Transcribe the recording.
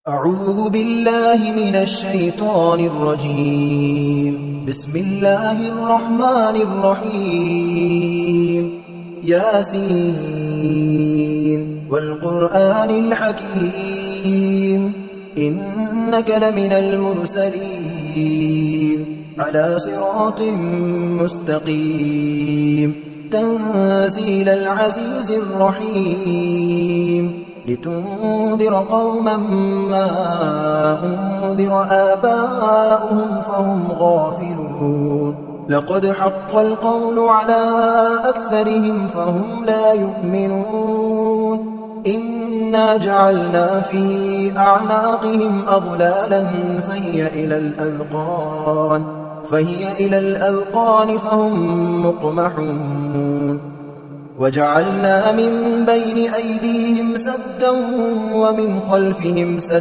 أعوذ بالله من الشيطان الرجيم. بسم الله الرحمن الرحيم. ياسين والقرآن الحكيم إنك لمن المرسلين على صراط مستقيم تنزيل العزيز الرحيم لتنذر قوما ما أنذر آباؤهم فهم غافلون لقد حق القول على أكثرهم فهم لا يؤمنون إنا جعلنا في أعناقهم أغلالا فهي إلى الأذقان فهم مقمحون وجعلنا من بين أيديهم سدا ومن خلفهم سدا